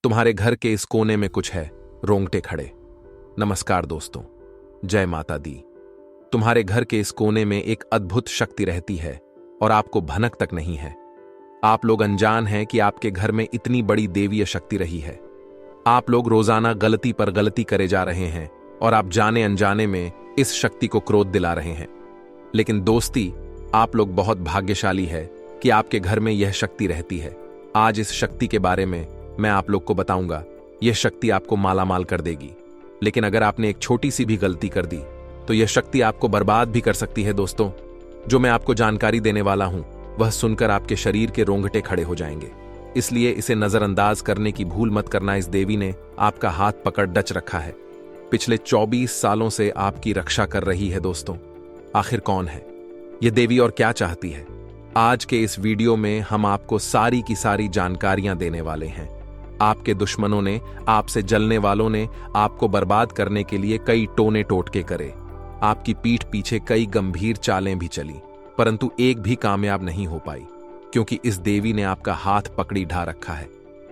तुम्हारे घर के इस कोने में कुछ है, रोंगटे खड़े। नमस्कार दोस्तों, जय माता दी। तुम्हारे घर के इस कोने में एक अद्भुत शक्ति रहती है और आपको भनक तक नहीं है। आप लोग अनजान हैं कि आपके घर में इतनी बड़ी देवीय शक्ति रही है। आप लोग रोजाना गलती पर गलती करे जा रहे हैं और आप जाने अनजाने में इस शक्ति को क्रोध दिला रहे हैं। लेकिन दोस्ती, आप लोग बहुत भाग्यशाली है कि आपके घर में यह शक्ति रहती है। आज इस शक्ति के बारे में मैं आप लोग को बताऊंगा। यह शक्ति आपको मालामाल कर देगी, लेकिन अगर आपने एक छोटी सी भी गलती कर दी तो यह शक्ति आपको बर्बाद भी कर सकती है। दोस्तों, जो मैं आपको जानकारी देने वाला हूं वह सुनकर आपके शरीर के रोंगटे खड़े हो जाएंगे, इसलिए इसे नजरअंदाज करने की भूल मत करना। इस देवी ने आपका हाथ पकड़ डच रखा है। पिछले 24 सालों से आपकी रक्षा कर रही है। दोस्तों, आखिर कौन है यह देवी और क्या चाहती है? आज के इस वीडियो में हम आपको सारी की सारी जानकारियां देने वाले हैं। आपके दुश्मनों ने, आपसे जलने वालों ने आपको बर्बाद करने के लिए कई टोने टोटके करे। आपकी पीठ पीछे कई गंभीर चालें भी चली, परंतु एक भी कामयाब नहीं हो पाई, क्योंकि इस देवी ने आपका हाथ पकड़ी ढा रखा है।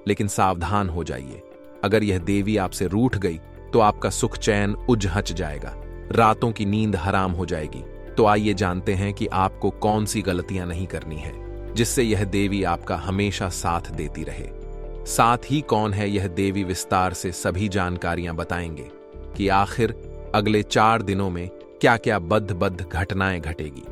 लेकिन सावधान हो जाइए, अगर यह देवी आपसे रूठ गई तो आपका सुख चैन उज हच जाएगा, रातों की नींद हराम हो जाएगी। तो आइए जानते हैं कि आपको कौन सी गलतियां नहीं करनी है, जिससे यह देवी आपका हमेशा साथ देती रहे। साथ ही कौन है यह देवी, विस्तार से सभी जानकारियां बताएंगे कि आखिर अगले 4 दिनों में क्या क्या बद्ध घटनाएं घटेगी।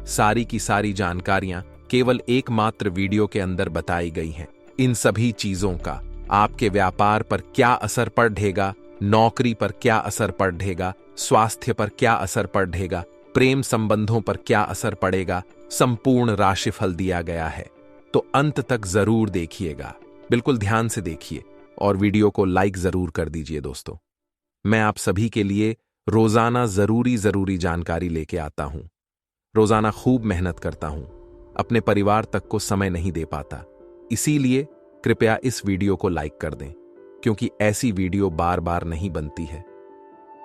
सारी की सारी जानकारियां केवल एकमात्र वीडियो के अंदर बताई गई हैं। इन सभी चीजों का आपके व्यापार पर क्या असर पड़ेगा, नौकरी पर क्या असर पड़ेगा, स्वास्थ्य पर क्या असर पड़ेगा, प्रेम संबंधों पर क्या असर पड़ेगा, संपूर्ण राशिफल दिया गया है। तो अंत तक जरूर देखिएगा, बिल्कुल ध्यान से देखिए और वीडियो को लाइक जरूर कर दीजिए। दोस्तों, मैं आप सभी के लिए रोजाना जरूरी जानकारी लेके आता हूं। रोजाना खूब मेहनत करता हूं, अपने परिवार तक को समय नहीं दे पाता, इसीलिए कृपया इस वीडियो को लाइक कर दें, क्योंकि ऐसी वीडियो बार बार नहीं बनती है।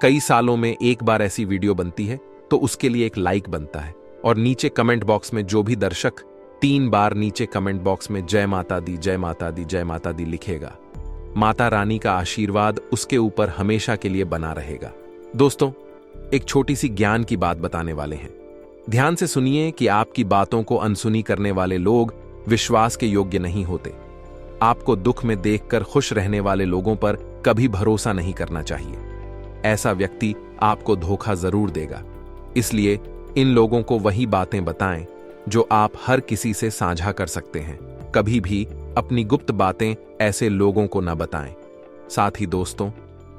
कई सालों में एक बार ऐसी वीडियो बनती है तो उसके लिए एक लाइक बनता है। और नीचे कमेंट बॉक्स में जो भी दर्शक 3 बार नीचे कमेंट बॉक्स में जय माता दी, जय माता दी, जय माता दी लिखेगा, माता रानी का आशीर्वाद उसके ऊपर हमेशा के लिए बना रहेगा। दोस्तों, एक छोटी सी ज्ञान की बात बताने वाले हैं। ध्यान से सुनिए कि आपकी बातों को अनसुनी करने वाले लोग विश्वास के योग्य नहीं होते। आपको दुख में देखकर खुश रहने वाले लोगों पर कभी भरोसा नहीं करना चाहिए। ऐसा व्यक्ति आपको धोखा जरूर देगा, इसलिए इन लोगों को वही बातें बताएं जो आप हर किसी से साझा कर सकते हैं। कभी भी अपनी गुप्त बातें ऐसे लोगों को न बताएं। साथ ही दोस्तों,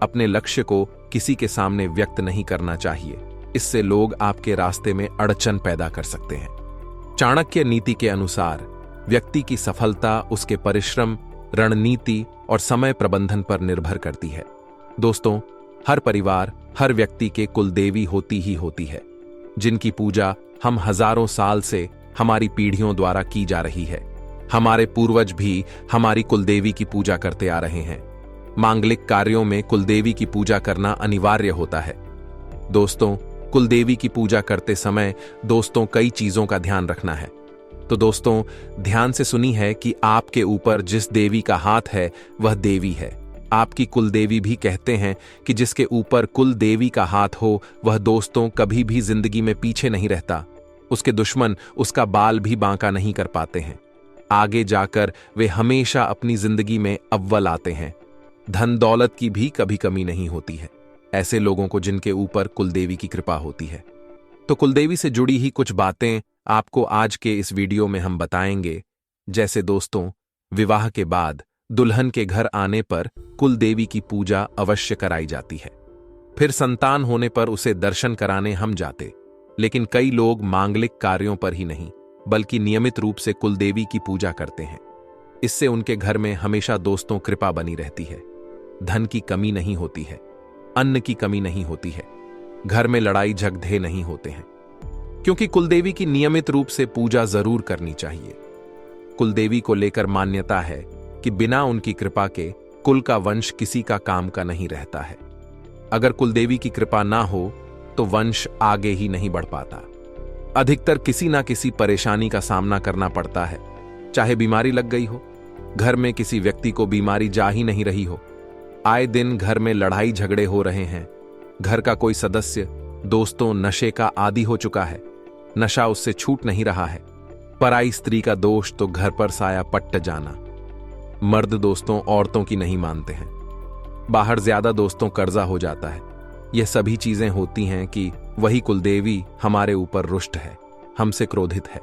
अपने लक्ष्य को किसी के सामने व्यक्त नहीं करना चाहिए, इससे लोग आपके रास्ते में अड़चन पैदा कर सकते हैं। चाणक्य नीति के अनुसार व्यक्ति की सफलता उसके परिश्रम, रणनीति और समय प्रबंधन पर निर्भर करती है। दोस्तों, हर परिवार, हर व्यक्ति के कुलदेवी होती ही होती है, जिनकी पूजा हम हजारों साल से हमारी पीढ़ियों द्वारा की जा रही है। हमारे पूर्वज भी हमारी कुलदेवी की पूजा करते आ रहे हैं। मांगलिक कार्यों में कुलदेवी की पूजा करना अनिवार्य होता है। दोस्तों, कुलदेवी की पूजा करते समय दोस्तों कई चीजों का ध्यान रखना है। तो दोस्तों, ध्यान से सुनी है कि आपके ऊपर जिस देवी का हाथ है वह देवी है। आपकी कुलदेवी भी कहते हैं कि जिसके ऊपर कुलदेवी का हाथ हो वह दोस्तों कभी भी जिंदगी में पीछे नहीं रहता। उसके दुश्मन उसका बाल भी बांका नहीं कर पाते हैं। आगे जाकर वे हमेशा अपनी जिंदगी में अव्वल आते हैं। धन दौलत की भी कभी कमी नहीं होती है ऐसे लोगों को जिनके ऊपर कुलदेवी की कृपा होती है। तो कुलदेवी से जुड़ी ही कुछ बातें आपको आज के इस वीडियो में हम बताएंगे। जैसे दोस्तों, विवाह के बाद दुल्हन के घर आने पर कुलदेवी की पूजा अवश्य कराई जाती है। फिर संतान होने पर उसे दर्शन कराने हम जाते। लेकिन कई लोग मांगलिक कार्यों पर ही नहीं बल्कि नियमित रूप से कुलदेवी की पूजा करते हैं। इससे उनके घर में हमेशा दोस्तों कृपा बनी रहती है। धन की कमी नहीं होती है, अन्न की कमी नहीं होती है, घर में लड़ाई झगड़े नहीं होते हैं, क्योंकि कुलदेवी की नियमित रूप से पूजा जरूर करनी चाहिए। कुलदेवी को लेकर मान्यता है कि बिना उनकी कृपा के कुल का वंश किसी का काम का नहीं रहता है। अगर कुलदेवी की कृपा ना हो तो वंश आगे ही नहीं बढ़ पाता। अधिकतर किसी ना किसी परेशानी का सामना करना पड़ता है, चाहे बीमारी लग गई हो, घर में किसी व्यक्ति को बीमारी जा ही नहीं रही हो, आए दिन घर में लड़ाई झगड़े हो रहे हैं, घर का कोई सदस्य दोस्तों नशे का आदी हो चुका है, नशा उससे छूट नहीं रहा है, पराई स्त्री का दोष तो घर पर साया पट्ट जाना, मर्द दोस्तों औरतों की नहीं मानते हैं, बाहर ज्यादा दोस्तों कर्जा हो जाता है। यह सभी चीजें होती हैं कि वही कुलदेवी हमारे ऊपर रुष्ट है, हमसे क्रोधित है।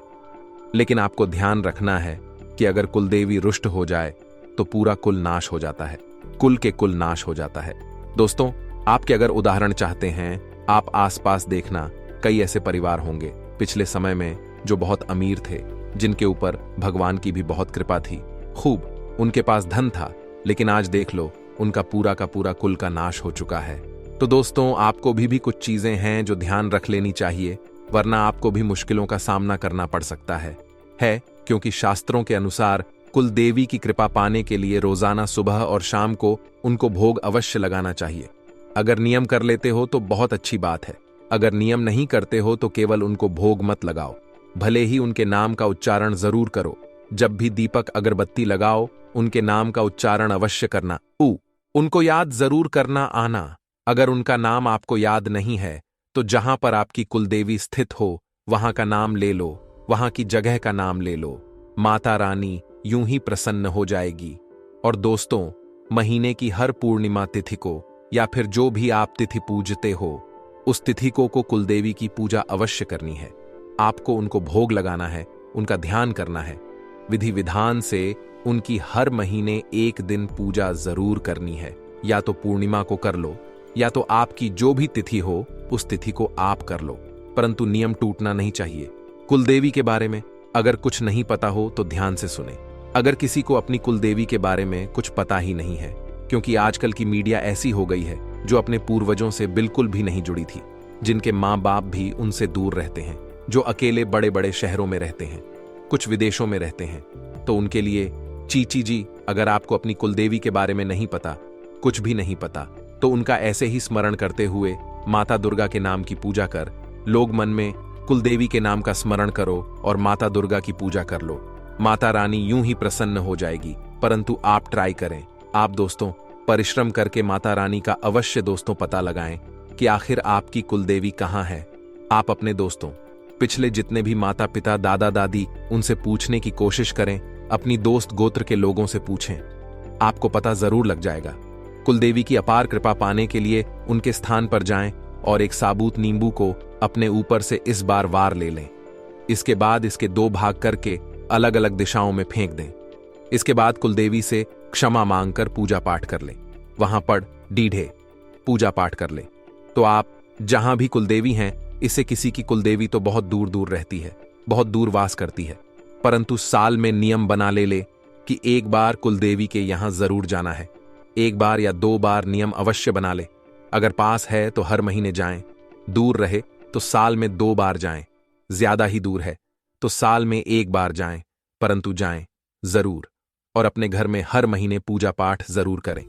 लेकिन आपको ध्यान रखना है कि अगर कुलदेवी रुष्ट हो जाए तो पूरा कुल नाश हो जाता है, कुल के कुल नाश हो जाता है। दोस्तों, आपके अगर उदाहरण चाहते हैं, आप आसपास देखना, कई ऐसे परिवार होंगे पिछले समय में जो बहुत अमीर थे, जिनके ऊपर भगवान की भी बहुत कृपा थी, खूब उनके पास धन था, लेकिन आज देख लो उनका पूरा का पूरा कुल का नाश हो चुका है। तो दोस्तों, आपको भी कुछ चीजें हैं जो ध्यान रख लेनी चाहिए, वरना आपको भी मुश्किलों का सामना करना पड़ सकता है क्योंकि शास्त्रों के अनुसार कुल देवी की कृपा पाने के लिए रोजाना सुबह और शाम को उनको भोग अवश्य लगाना चाहिए। अगर नियम कर लेते हो तो बहुत अच्छी बात है, अगर नियम नहीं करते हो तो केवल उनको भोग मत लगाओ, भले ही उनके नाम का उच्चारण जरूर करो। जब भी दीपक अगरबत्ती लगाओ, उनके नाम का उच्चारण अवश्य करना, उनको याद जरूर करना आना। अगर उनका नाम आपको याद नहीं है तो जहां पर आपकी कुलदेवी स्थित हो वहां का नाम ले लो, वहां की जगह का नाम ले लो, माता रानी यूं ही प्रसन्न हो जाएगी। और दोस्तों, महीने की हर पूर्णिमा तिथि को या फिर जो भी आप तिथि पूजते हो, उस तिथि को कुलदेवी की पूजा अवश्य करनी है। आपको उनको भोग लगाना है, उनका ध्यान करना है, विधि विधान से उनकी हर महीने एक दिन पूजा जरूर करनी है। या तो पूर्णिमा को कर लो, या तो आपकी जो भी तिथि हो उस तिथि को आप कर लो, परंतु नियम टूटना नहीं चाहिए। कुलदेवी के बारे में अगर कुछ नहीं पता हो तो ध्यान से सुने। अगर किसी को अपनी कुलदेवी के बारे में कुछ पता ही नहीं है, क्योंकि आजकल की मीडिया ऐसी हो गई है जो अपने पूर्वजों से बिल्कुल भी नहीं जुड़ी थी, जिनके माँ बाप भी उनसे दूर रहते हैं, जो अकेले बड़े बड़े शहरों में रहते हैं, कुछ विदेशों में रहते हैं, तो उनके लिए चीची जी, अगर आपको अपनी कुलदेवी के बारे में नहीं पता, कुछ भी नहीं पता, तो उनका ऐसे ही स्मरण करते हुए माता दुर्गा के नाम की पूजा कर, लोग मन में कुलदेवी के नाम का स्मरण करो और माता दुर्गा की पूजा कर लो। माता रानी यूं ही प्रसन्न हो जाएगी। परंतु आप ट्राई करें, आप दोस्तों परिश्रम करके माता रानी का अवश्य दोस्तों पता लगाएं कि आखिर आपकी कुलदेवी कहां है। आप अपने दोस्तों पिछले जितने भी माता पिता दादा दादी उनसे पूछने की कोशिश करें, अपनी दोस्त गोत्र के लोगों से पूछें, आपको पता जरूर लग जाएगा। कुलदेवी की अपार कृपा पाने के लिए उनके स्थान पर जाएं और एक साबुत नींबू को अपने ऊपर से इस बार वार ले लें। इसके बाद इसके 2 भाग करके अलग अलग दिशाओं में फेंक दें। इसके बाद कुलदेवी से क्षमा मांगकर पूजा पाठ कर लें। वहां पर डीढ़े पूजा पाठ कर लें। तो आप जहां भी कुलदेवी हैं, इससे किसी की कुलदेवी तो बहुत दूर दूर रहती है, बहुत दूर वास करती है, परंतु साल में नियम बना ले कि एक बार कुलदेवी के यहां जरूर जाना है। 1 बार या 2 बार नियम अवश्य बना ले। अगर पास है तो हर महीने जाएं, दूर रहे तो साल में 2 बार जाएं, ज्यादा ही दूर है तो साल में 1 बार जाएं, परंतु जाएं जरूर। और अपने घर में हर महीने पूजा पाठ जरूर करें।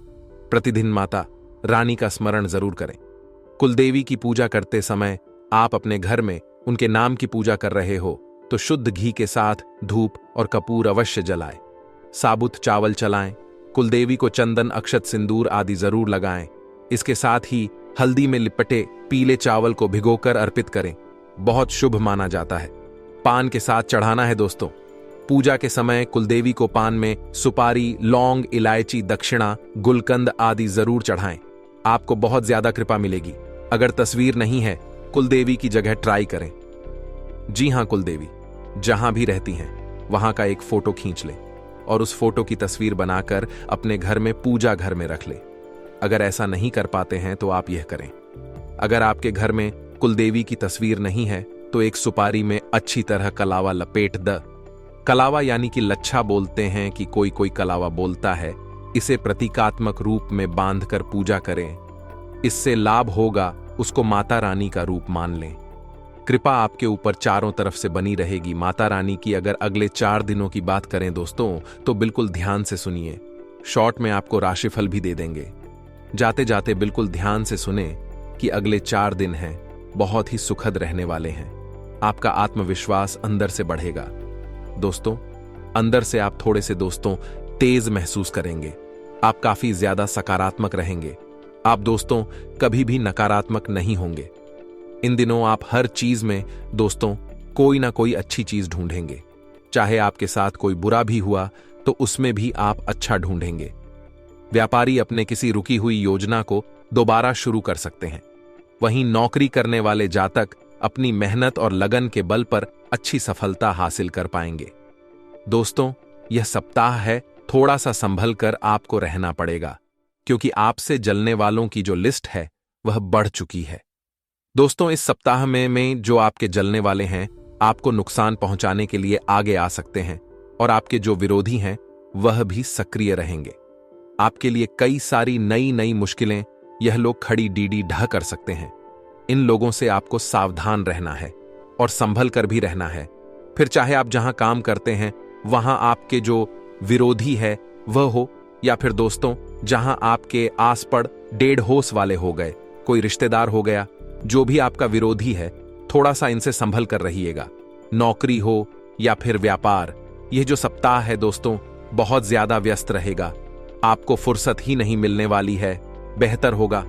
प्रतिदिन माता रानी का स्मरण जरूर करें। कुलदेवी की पूजा करते समय आप अपने घर में उनके नाम की पूजा कर रहे हो तो शुद्ध घी के साथ धूप और कपूर अवश्य जलाएं, साबुत चावल चलाएं, कुलदेवी को चंदन अक्षत सिंदूर आदि जरूर लगाएं। इसके साथ ही हल्दी में लिपटे पीले चावल को भिगोकर अर्पित करें, बहुत शुभ माना जाता है। पान के साथ चढ़ाना है दोस्तों। पूजा के समय कुलदेवी को पान में सुपारी, लौंग, इलायची, दक्षिणा, गुलकंद आदि जरूर चढ़ाएं, आपको बहुत ज्यादा कृपा मिलेगी। अगर तस्वीर नहीं है, कुलदेवी की जगह ट्राई करें। जी हां, कुलदेवी जहां भी रहती हैं वहां का एक फोटो खींच ले और उस फोटो की तस्वीर बनाकर अपने घर में पूजा घर में रख ले। अगर ऐसा नहीं कर पाते हैं तो आप यह करें, अगर आपके घर में कुलदेवी की तस्वीर नहीं है तो एक सुपारी में अच्छी तरह कलावा लपेट द। कलावा यानी कि लच्छा बोलते हैं कि कोई कोई कलावा बोलता है, इसे प्रतीकात्मक रूप में बांधकर पूजा करें। इससे लाभ होगा, उसको माता रानी का रूप मान लें। कृपा आपके ऊपर चारों तरफ से बनी रहेगी। माता रानी की अगर अगले 4 दिनों की बात करें दोस्तों, तो बिल्कुल ध्यान से सुनिए। शॉर्ट में आपको राशिफल भी दे देंगे। जाते जाते बिल्कुल ध्यान से सुने कि अगले 4 दिन हैं, बहुत ही सुखद रहने वाले हैं। आपका आत्मविश्वास अंदर से बढ़ेगा। दोस्तों, अंदर से आप थोड़े से दोस्तों तेज महसूस करेंगे। आप काफी ज्यादा सकारात्मक रहेंगे। आप दोस्तों कभी भी नकारात्मक नहीं होंगे। इन दिनों आप हर चीज में दोस्तों कोई ना कोई अच्छी चीज ढूंढेंगे। चाहे आपके साथ कोई बुरा भी हुआ तो उसमें भी आप अच्छा ढूंढेंगे। व्यापारी अपने किसी रुकी हुई योजना को दोबारा शुरू कर सकते हैं। वहीं नौकरी करने वाले जातक अपनी मेहनत और लगन के बल पर अच्छी सफलता हासिल कर पाएंगे। दोस्तों, यह सप्ताह है, थोड़ा सा संभल कर आपको रहना पड़ेगा, क्योंकि आपसे जलने वालों की जो लिस्ट है वह बढ़ चुकी है। दोस्तों, इस सप्ताह में जो आपके जलने वाले हैं आपको नुकसान पहुंचाने के लिए आगे आ सकते हैं, और आपके जो विरोधी हैं वह भी सक्रिय रहेंगे। आपके लिए कई सारी नई मुश्किलें यह लोग खड़ी डीडी ढह कर सकते हैं। इन लोगों से आपको सावधान रहना है और संभल कर भी रहना है। फिर चाहे आप जहां काम करते हैं वहां आपके जो विरोधी है वह हो, या फिर दोस्तों जहां आपके आस पड़ डेढ़ होश वाले हो गए, कोई रिश्तेदार हो गया, जो भी आपका विरोधी है थोड़ा सा इनसे संभल कर रहिएगा। नौकरी हो या फिर व्यापार, यह जो सप्ताह है दोस्तों बहुत ज्यादा व्यस्त रहेगा। आपको फुर्सत ही नहीं मिलने वाली है। बेहतर होगा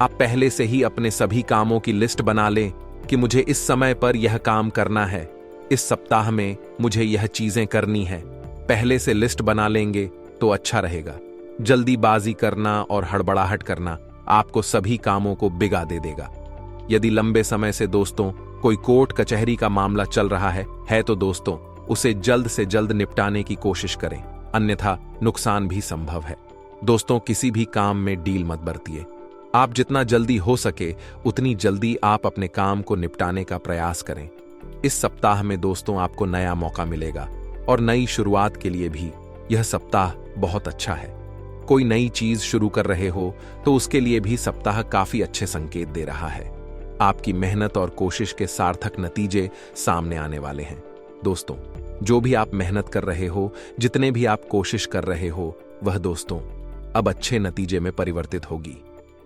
आप पहले से ही अपने सभी कामों की लिस्ट बना लें कि मुझे इस समय पर यह काम करना है, इस सप्ताह में मुझे यह चीजें करनी है। पहले से लिस्ट बना लेंगे तो अच्छा रहेगा। जल्दीबाजी करना और हड़बड़ाहट करना आपको सभी कामों को बिगा दे देगा। यदि लंबे समय से दोस्तों कोई कोर्ट कचहरी का मामला चल रहा है तो दोस्तों उसे जल्द से जल्द निपटाने की कोशिश करें, अन्यथा नुकसान भी संभव है। दोस्तों, किसी भी काम में डील मत बरतिए। आप जितना जल्दी हो सके उतनी जल्दी आप अपने काम को निपटाने का प्रयास करें। इस सप्ताह में दोस्तों आपको नया मौका मिलेगा और नई शुरुआत के लिए भी यह सप्ताह बहुत अच्छा है। कोई नई चीज शुरू कर रहे हो तो उसके लिए भी सप्ताह काफी अच्छे संकेत दे रहा है। आपकी मेहनत और कोशिश के सार्थक नतीजे सामने आने वाले हैं। दोस्तों, जो भी आप मेहनत कर रहे हो, जितने भी आप कोशिश कर रहे हो, वह दोस्तों अब अच्छे नतीजे में परिवर्तित होगी।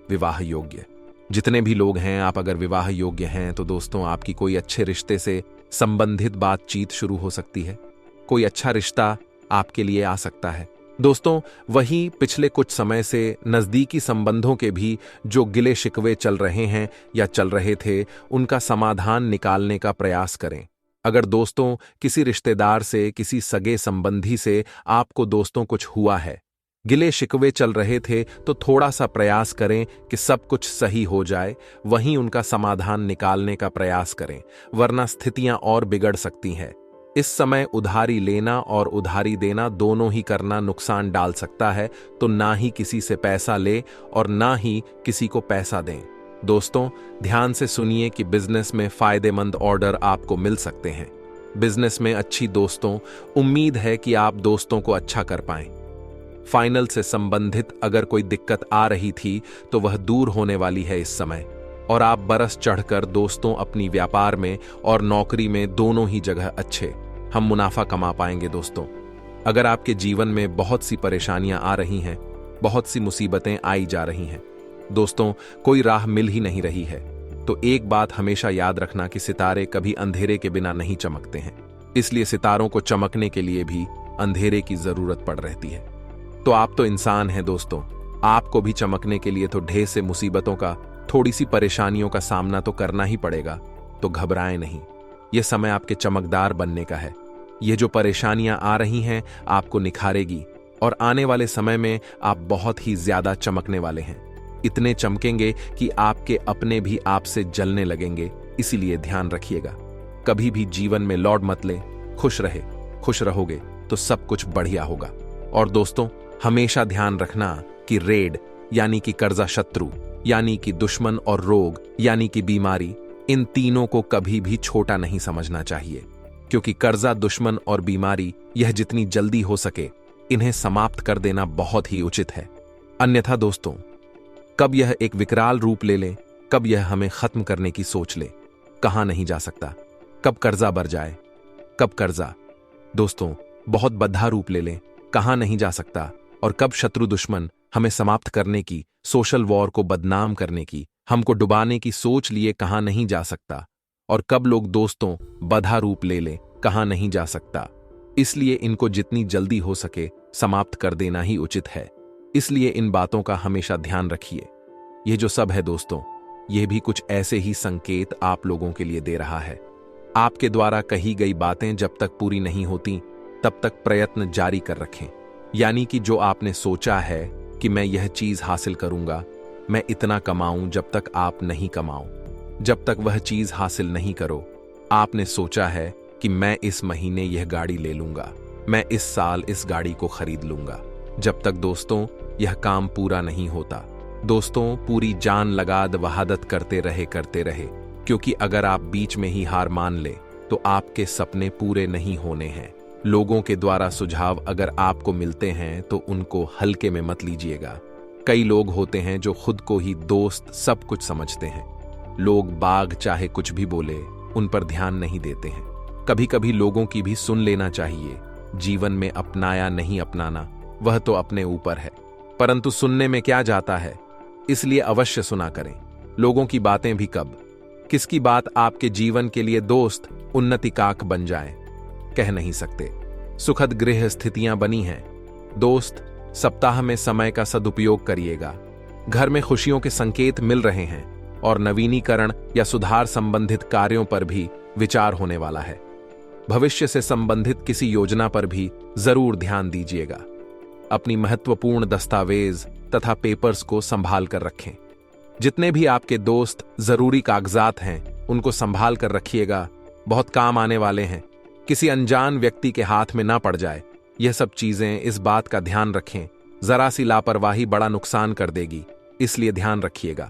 विवाह योग्य जितने भी लोग हैं, आप अगर विवाह योग्य हैं तो दोस्तों आपकी कोई अच्छे रिश्ते से संबंधित बातचीत शुरू हो सकती है। कोई अच्छा रिश्ता आपके लिए आ सकता है। दोस्तों, वहीं पिछले कुछ समय से नजदीकी संबंधों के भी जो गिले शिकवे चल रहे हैं या चल रहे थे, उनका समाधान निकालने का प्रयास करें। अगर दोस्तों किसी रिश्तेदार से, किसी सगे संबंधी से आपको दोस्तों कुछ हुआ है, गिले शिकवे चल रहे थे, तो थोड़ा सा प्रयास करें कि सब कुछ सही हो जाए, वहीं उनका समाधान निकालने का प्रयास करें, वरना स्थितियां और बिगड़ सकती हैं। इस समय उधारी लेना और उधारी देना दोनों ही करना नुकसान डाल सकता है, तो ना ही किसी से पैसा ले और ना ही किसी को पैसा दें। दोस्तों, ध्यान से सुनिए कि बिजनेस में फायदेमंद ऑर्डर आपको मिल सकते हैं। बिजनेस में अच्छी दोस्तों, उम्मीद है कि आप दोस्तों को अच्छा कर पाएं। फाइनल से संबंधित अगर कोई दिक्कत आ रही थी तो वह दूर होने वाली है इस समय, और आप बरस चढ़कर दोस्तों अपनी व्यापार में और नौकरी में दोनों ही जगह अच्छे हम मुनाफा कमा पाएंगे। दोस्तों, अगर आपके जीवन में बहुत सी परेशानियां आ रही हैं, बहुत सी मुसीबतें आई जा रही हैं, दोस्तों कोई राह मिल ही नहीं रही है, तो एक बात हमेशा याद रखना कि सितारे कभी अंधेरे के बिना नहीं चमकते हैं। इसलिए सितारों को चमकने के लिए भी अंधेरे की जरूरत पड़ रहती है। तो आप तो इंसान हैं दोस्तों, आपको भी चमकने के लिए तो ढेर से मुसीबतों का, थोड़ी सी परेशानियों का सामना तो करना ही पड़ेगा। तो घबराएं नहीं, यह समय आपके चमकदार बनने का है। ये जो परेशानियां आ रही हैं आपको निखारेगी, और आने वाले समय में आप बहुत ही ज्यादा चमकने वाले हैं। इतने चमकेंगे कि आपके अपने भी आपसे जलने लगेंगे। इसीलिए ध्यान रखिएगा, कभी भी जीवन में लौट मत ले। खुश रहोगे तो सब कुछ बढ़िया होगा। और दोस्तों, हमेशा ध्यान रखना कि रेड यानी कि कर्जा शत्रु, यानी कि दुश्मन, और रोग यानी कि बीमारी, इन तीनों को कभी भी छोटा नहीं समझना चाहिए, क्योंकि कर्जा, दुश्मन और बीमारी, यह जितनी जल्दी हो सके इन्हें समाप्त कर देना बहुत ही उचित है। अन्यथा दोस्तों, कब यह एक विकराल रूप ले ले, कब यह हमें खत्म करने की सोच ले, कहां नहीं जा सकता। कब कर्जा बढ़ जाए, कब कर्जा दोस्तों बहुत बद्धा रूप ले ले, कहां नहीं जा सकता। और कब शत्रु दुश्मन हमें समाप्त करने की, सोशल वॉर को बदनाम करने की, हमको डुबाने की सोच लिए कहां नहीं जा सकता। और कब लोग दोस्तों बधा रूप ले ले, कहां नहीं जा सकता। इसलिए इनको जितनी जल्दी हो सके समाप्त कर देना ही उचित है। इसलिए इन बातों का हमेशा ध्यान रखिए। ये जो सब है दोस्तों, ये भी कुछ ऐसे ही संकेत आप लोगों के लिए दे रहा है। आपके द्वारा कही गई बातें जब तक पूरी नहीं होती तब तक प्रयत्न जारी कर रखें। यानी कि जो आपने सोचा है कि मैं यह चीज हासिल करूंगा, मैं इतना कमाऊं, जब तक आप नहीं कमाओ, जब तक वह चीज हासिल नहीं करो। आपने सोचा है कि मैं इस महीने यह गाड़ी ले लूंगा, मैं इस साल इस गाड़ी को खरीद लूंगा, जब तक दोस्तों यह काम पूरा नहीं होता, दोस्तों पूरी जान लगा वहादत करते रहे क्योंकि अगर आप बीच में ही हार मान ले तो आपके सपने पूरे नहीं होने हैं। लोगों के द्वारा सुझाव अगर आपको मिलते हैं तो उनको हल्के में मत लीजिएगा। कई लोग होते हैं जो खुद को ही दोस्त सब कुछ समझते हैं। लोग बाग चाहे कुछ भी बोले, उन पर ध्यान नहीं देते हैं। कभी कभी लोगों की भी सुन लेना चाहिए। जीवन में अपनाया नहीं अपनाना वह तो अपने ऊपर है, परंतु सुनने में क्या जाता है, इसलिए अवश्य सुना करें। लोगों की बातें भी कब किसकी बात आपके जीवन के लिए दोस्त उन्नति काक बन जाए, कह नहीं सकते। सुखद गृह स्थितियां बनी हैं। दोस्त सप्ताह में समय का सदुपयोग करिएगा। घर में खुशियों के संकेत मिल रहे हैं और नवीनीकरण या सुधार संबंधित कार्यों पर भी विचार होने वाला है। भविष्य से संबंधित किसी योजना पर भी जरूर ध्यान दीजिएगा। अपनी महत्वपूर्ण दस्तावेज तथा पेपर्स को संभाल कर रखें। जितने भी आपके दोस्त जरूरी कागजात हैं उनको संभाल कर रखिएगा, बहुत काम आने वाले हैं। किसी अनजान व्यक्ति के हाथ में ना पड़ जाए। यह सब चीजें, इस बात का ध्यान रखें, जरा सी लापरवाही बड़ा नुकसान कर देगी, इसलिए ध्यान रखिएगा।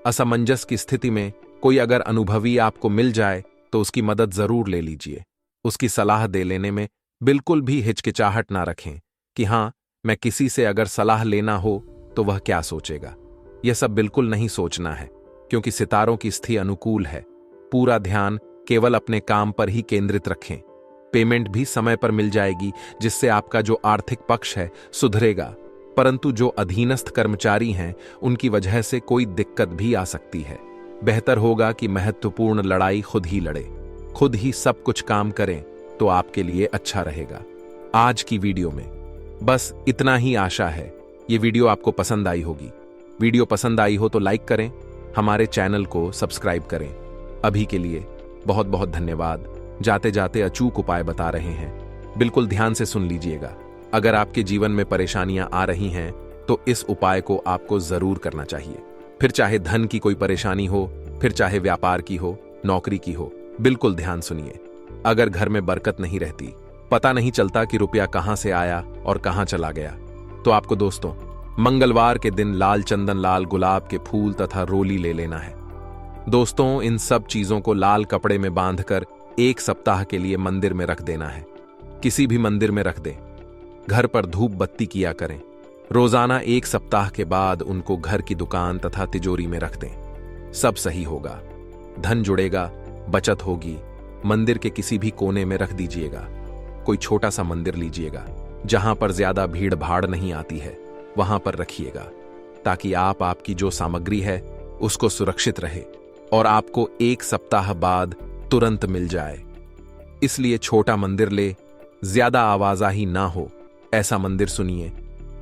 असमंजस की स्थिति में कोई अगर अनुभवी आपको मिल जाए तो उसकी मदद जरूर ले लीजिए। उसकी सलाह दे लेने में बिल्कुल भी हिचकिचाहट ना रखें कि हाँ, मैं किसी से अगर सलाह लेना हो तो वह क्या सोचेगा। यह सब बिल्कुल नहीं सोचना है, क्योंकि सितारों की स्थिति अनुकूल है। पूरा ध्यान केवल अपने काम पर ही केंद्रित रखें। पेमेंट भी समय पर मिल जाएगी, जिससे आपका जो आर्थिक पक्ष है सुधरेगा, परंतु जो अधीनस्थ कर्मचारी हैं उनकी वजह से कोई दिक्कत भी आ सकती है। बेहतर होगा कि महत्वपूर्ण लड़ाई खुद ही लड़े, खुद ही सब कुछ काम करें तो आपके लिए अच्छा रहेगा। आज की वीडियो में बस इतना ही आशा है। ये वीडियो आपको पसंद आई होगी। वीडियो पसंद आई हो तो लाइक करें, हमारे चैनल को सब्सक्राइब करें। अभी के लिए बहुत बहुत धन्यवाद। जाते जाते अचूक उपाय बता रहे हैं, बिल्कुल ध्यान से सुन लीजिएगा। अगर आपके जीवन में परेशानियां आ रही हैं तो इस उपाय को आपको जरूर करना चाहिए। फिर चाहे धन की कोई परेशानी हो, फिर चाहे व्यापार की हो, नौकरी की हो, बिल्कुल ध्यान सुनिए। अगर घर में बरकत नहीं रहती, पता नहीं चलता कि रुपया कहां से आया और कहां चला गया, तो आपको दोस्तों मंगलवार के दिन लाल चंदन, लाल गुलाब के फूल तथा रोली ले लेना है। दोस्तों इन सब चीजों को लाल कपड़े में बांधकर 1 सप्ताह के लिए मंदिर में रख देना है। किसी भी मंदिर में रख दें। घर पर धूप बत्ती किया करें। रोजाना 1 सप्ताह के बाद उनको घर की दुकान तथा तिजोरी में रख दें। सब सही होगा, धन जुड़ेगा, बचत होगी। मंदिर के किसी भी कोने में रख दीजिएगा। कोई छोटा सा मंदिर लीजिएगा जहां पर ज्यादा भीड़ भाड़ नहीं आती है, वहां पर रखिएगा, ताकि आपकी जो सामग्री है उसको सुरक्षित रहे और आपको 1 सप्ताह बाद तुरंत मिल जाए। इसलिए छोटा मंदिर ले, ज्यादा आवाजाही ना हो, ऐसा मंदिर सुनिए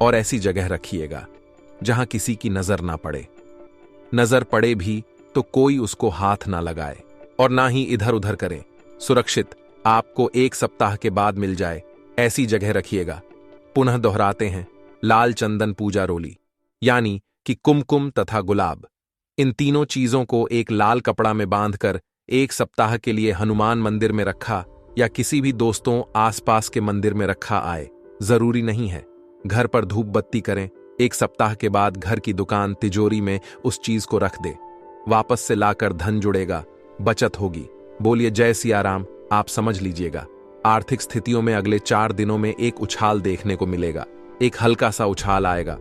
और ऐसी जगह रखिएगा जहां किसी की नजर ना पड़े। नजर पड़े भी तो कोई उसको हाथ ना लगाए और ना ही इधर उधर करें। सुरक्षित आपको 1 सप्ताह के बाद मिल जाए, ऐसी जगह रखिएगा। पुनः दोहराते हैं, लाल चंदन पूजा रोली, यानी कि कुमकुम तथा गुलाब, इन तीनों चीजों को एक लाल कपड़ा में बांधकर 1 सप्ताह के लिए हनुमान मंदिर में रखा या किसी भी दोस्तों आसपास के मंदिर में रखा आए, जरूरी नहीं है। घर पर धूप बत्ती करें। 1 सप्ताह के बाद घर की दुकान तिजोरी में उस चीज को रख दे। वापस से लाकर धन जुड़ेगा, बचत होगी। बोलिए जय सिया राम। आप समझ लीजिएगा, आर्थिक स्थितियों में अगले 4 दिनों में एक उछाल देखने को मिलेगा। एक हल्का सा उछाल आएगा।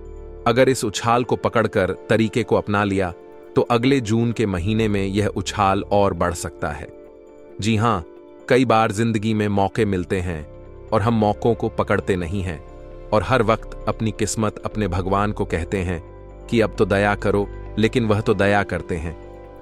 अगर इस उछाल को पकड़कर तरीके को अपना लिया तो अगले जून के महीने में यह उछाल और बढ़ सकता है। जी हां, कई बार जिंदगी में मौके मिलते हैं और हम मौकों को पकड़ते नहीं हैं और हर वक्त अपनी किस्मत अपने भगवान को कहते हैं कि अब तो दया करो, लेकिन वह तो दया करते हैं।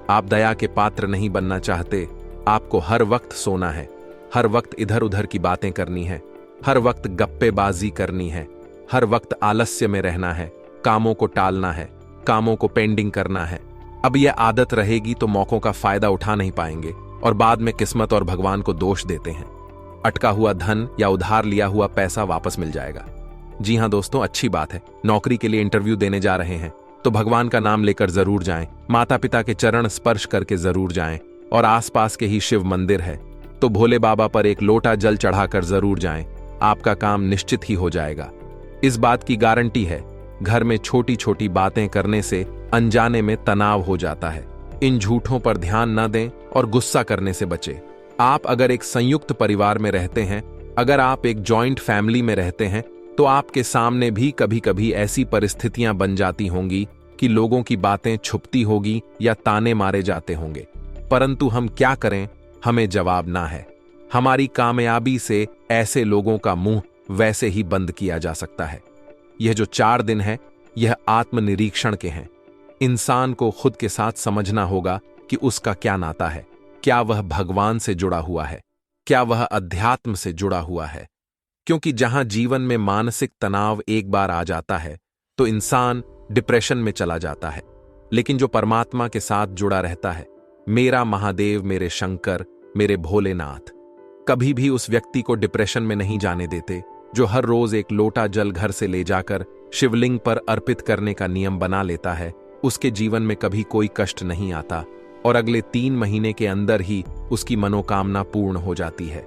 आप दया के पात्र नहीं बनना चाहते। आपको हर वक्त सोना है, हर वक्त इधर उधर की बातें करनी है। हर वक्त गप्पेबाजी करनी है, हर वक्त आलस्य में रहना है, कामों को टालना है, कामों को पेंडिंग करना है। अब यह आदत रहेगी तो मौकों का फायदा उठा नहीं पाएंगे और बाद में किस्मत और भगवान को दोष देते हैं। अटका हुआ धन या उधार लिया हुआ पैसा वापस मिल जाएगा। जी हां दोस्तों, अच्छी बात है। नौकरी के लिए इंटरव्यू देने जा रहे हैं तो भगवान का नाम लेकर जरूर जाएं, माता पिता के चरण स्पर्श करके जरूर जाएं, और आसपास के ही शिव मंदिर है तो भोले बाबा पर एक लोटा जल चढ़ाकर जरूर जाएं। आपका काम निश्चित ही हो जाएगा। इस बात की गारंटी है, घर में छोटी छोटी बातें करने से अनजाने में तनाव हो जाता है। इन झूठों पर ध्यान न दें और गुस्सा करने से बचें। आप अगर एक संयुक्त परिवार में रहते हैं, अगर आप एक जॉइंट फैमिली में रहते हैं, तो आपके सामने भी कभी कभी ऐसी परिस्थितियां बन जाती होंगी कि लोगों की बातें छुपती होगी या ताने मारे जाते होंगे। परंतु हम क्या करें, हमें जवाब ना है। हमारी कामयाबी से ऐसे लोगों का मुंह वैसे ही बंद किया जा सकता है। यह जो 4 दिन है, यह आत्मनिरीक्षण के हैं। इंसान को खुद के साथ समझना होगा कि उसका क्या नाता है। क्या वह भगवान से जुड़ा हुआ है? क्या वह अध्यात्म से जुड़ा हुआ है? क्योंकि जहां जीवन में मानसिक तनाव एक बार आ जाता है तो इंसान डिप्रेशन में चला जाता है। लेकिन जो परमात्मा के साथ जुड़ा रहता है, मेरा महादेव, मेरे शंकर, मेरे भोलेनाथ, कभी भी उस व्यक्ति को डिप्रेशन में नहीं जाने देते। जो हर रोज एक लोटा जल घर से ले जाकर शिवलिंग पर अर्पित करने का नियम बना लेता है, उसके जीवन में कभी कोई कष्ट नहीं आता और अगले 3 महीने के अंदर ही उसकी मनोकामना पूर्ण हो जाती है।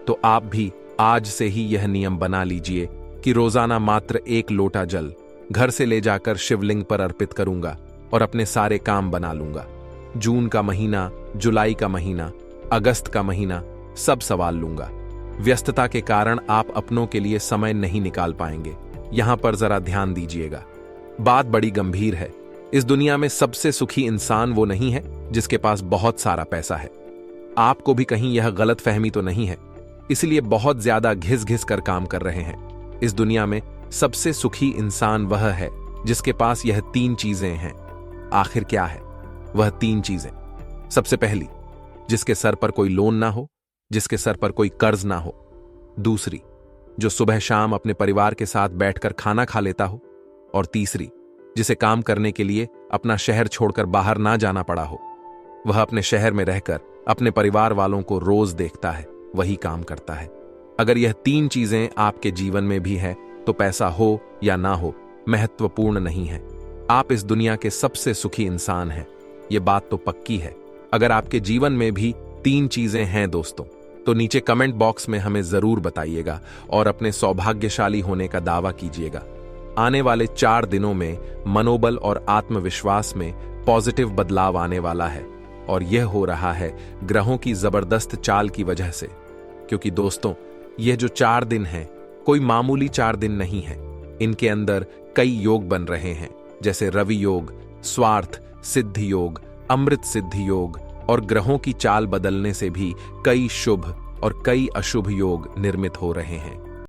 तो आप भी आज से ही यह नियम बना लीजिए कि रोजाना मात्र 1 लोटा जल घर से ले जाकर शिवलिंग पर अर्पित करूंगा और अपने सारे काम बना लूंगा। जून का महीना, जुलाई का महीना, अगस्त का महीना सब संभाल लूंगा। व्यस्तता के कारण आप अपनों के लिए समय नहीं निकाल पाएंगे। यहां पर जरा ध्यान दीजिएगा। बात बड़ी गंभीर है। इस दुनिया में सबसे सुखी इंसान वो नहीं है जिसके पास बहुत सारा पैसा है। आपको भी कहीं यह गलत फहमी तो नहीं है, इसलिए बहुत ज्यादा घिस घिस कर काम कर रहे हैं। इस दुनिया में सबसे सुखी इंसान वह है जिसके पास यह 3 चीजें हैं। आखिर क्या है वह 3 चीजें? सबसे पहली, जिसके सर पर कोई लोन ना हो, जिसके सर पर कोई कर्ज ना हो। दूसरी, जो सुबह शाम अपने परिवार के साथ बैठकर खाना खा लेता हो। और तीसरी, जिसे काम करने के लिए अपना शहर छोड़कर बाहर ना जाना पड़ा हो। वह अपने शहर में रहकर अपने परिवार वालों को रोज देखता है, वही काम करता है। अगर यह 3 चीजें आपके जीवन में भी है तो पैसा हो या ना हो महत्वपूर्ण नहीं है। आप इस दुनिया के सबसे सुखी इंसान हैं, यह बात तो पक्की है। अगर आपके जीवन में भी 3 चीजें हैं दोस्तों, तो नीचे कमेंट बॉक्स में हमें जरूर बताइएगा और अपने सौभाग्यशाली होने का दावा कीजिएगा। आने वाले 4 दिनों में मनोबल और आत्मविश्वास में पॉजिटिव बदलाव आने वाला है और यह हो रहा है ग्रहों की जबरदस्त चाल की वजह से। क्योंकि दोस्तों, यह जो 4 दिन हैं, कोई मामूली 4 दिन नहीं है। इनके अंदर कई योग बन रहे हैं, जैसे रवि योग, स्वार्थ सिद्धि योग, अमृत सिद्धि योग, और ग्रहों की चाल बदलने से भी कई शुभ और कई अशुभ योग निर्मित हो रहे हैं।